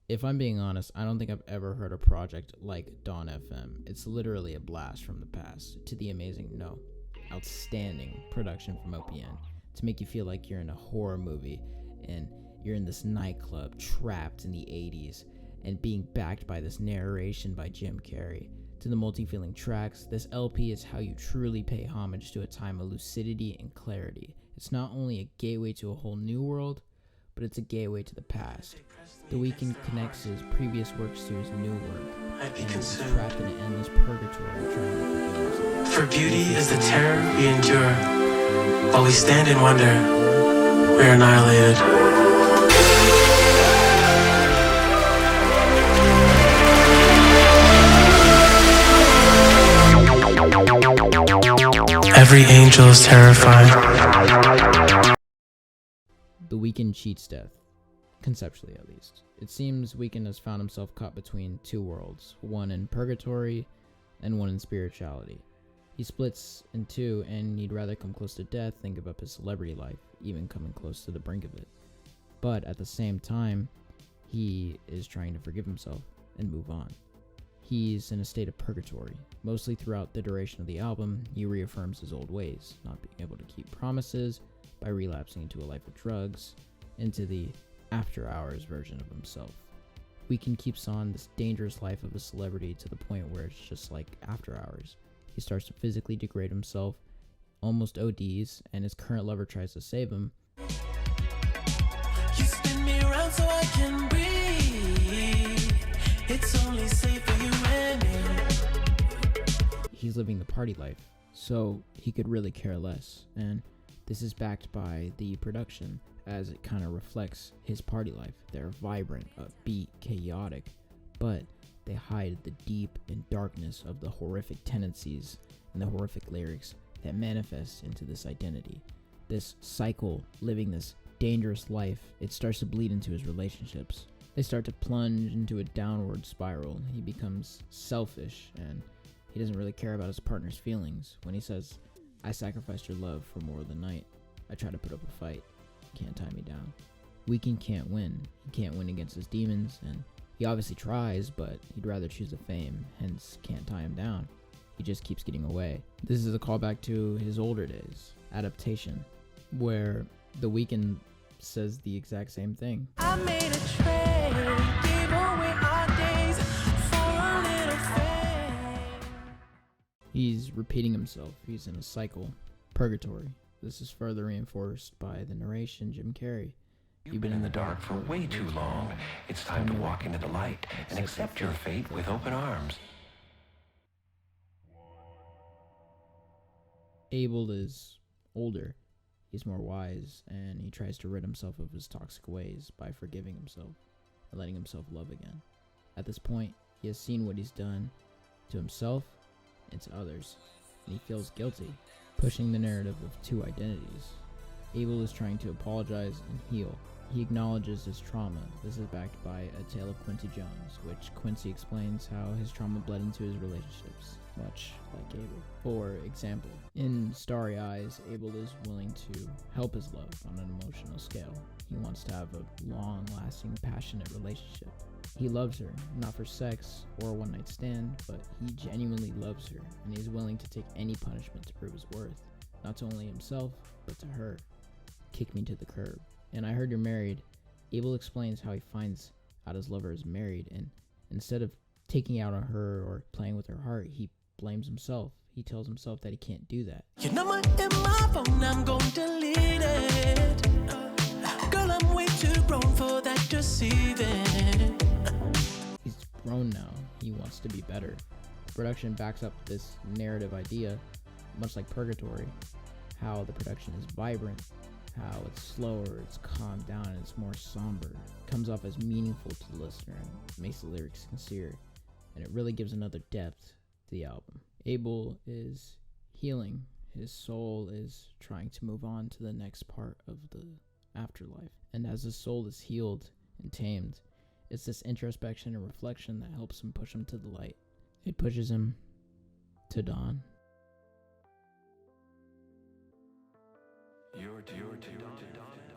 If I'm being honest, I don't think I've ever heard a project like Dawn FM. It's literally a blast from the past to the amazing, no, outstanding production from OPN to make you feel like you're in a horror movie and you're in this nightclub trapped in the 80s and being backed by this narration by Jim Carrey. To the multi-feeling tracks, this LP is how you truly pay homage to a time of lucidity and clarity. It's not only a gateway to a whole new world, but it's a gateway to the past. The Weeknd connects his previous works to his new work, and is trapped in an endless purgatory trying to forgive himself. For beauty is the terror we endure. While we stand in wonder, we are annihilated. Every angel is terrified. The Weeknd cheats death, conceptually at least. It seems Weeknd has found himself caught between two worlds, one in purgatory and one in spirituality. He splits in two, and he'd rather come close to death than give up his celebrity life, even coming close to the brink of it. But at the same time, he is trying to forgive himself and move on. He's in a state of purgatory. Mostly throughout the duration of the album, he reaffirms his old ways, not being able to keep promises, by relapsing into a life of drugs, into the after hours version of himself. Weeknd keeps on this dangerous life of a celebrity to the point where it's just like after hours. He starts to physically degrade himself, almost ODs, and his current lover tries to save him. You spin me around so I can breathe. It's only safe for you and me. He's living the party life, so he could really care less, and this is backed by the production, as it kind of reflects his party life. They're vibrant, upbeat, chaotic, but they hide the deep and darkness of the horrific tendencies and the horrific lyrics that manifest into this identity. This cycle, living this dangerous life, it starts to bleed into his relationships. They start to plunge into a downward spiral. He becomes selfish, and he doesn't really care about his partner's feelings. When he says, "I sacrificed your love for more than night. I try to put up a fight. Can't tie me down." Weeknd can't win. He can't win against his demons, and he obviously tries, but he'd rather choose the fame, hence can't tie him down. He just keeps getting away. This is a callback to his older days, Adaptation, where The Weeknd says the exact same thing. I made a trade, gave away our days for a little fame. He's repeating himself. He's in a cycle. Purgatory. This is further reinforced by the narration, Jim Carrey. You've been in the dark for way too long. It's time to walk into the light and accept your fate with open arms. Abel is older. He's more wise, and he tries to rid himself of his toxic ways by forgiving himself and letting himself love again. At this point, he has seen what he's done to himself and to others, and he feels guilty, pushing the narrative of two identities. Abel is trying to apologize and heal. He acknowledges his trauma. This is backed by A Tale of Quincy Jones, which Quincy explains how his trauma bled into his relationships, much like Abel. For example, in Starry Eyes, Abel is willing to help his love on an emotional scale. He wants to have a long-lasting, passionate relationship. He loves her, not for sex or a one-night stand, but he genuinely loves her, and he's willing to take any punishment to prove his worth, not to only himself, but to her. Kick me to the curb. And I Heard You're Married, Abel explains how he finds out his lover is married, and instead of taking out on her or playing with her heart, he blames himself. He tells himself that he can't do that. Your number in my phone, I'm going to delete it. Girl, I'm way too grown for that deceiving. He's grown now. He wants to be better. Production backs up this narrative idea, much like Purgatory, how the production is vibrant, how it's slower, it's calmed down, and it's more somber. It comes off as meaningful to the listener and makes the lyrics sincere, and it really gives another depth to the album. Abel is healing. His soul is trying to move on to the next part of the afterlife. And as his soul is healed and tamed, it's this introspection and reflection that helps him push him to the light. It pushes him to dawn. You're too done.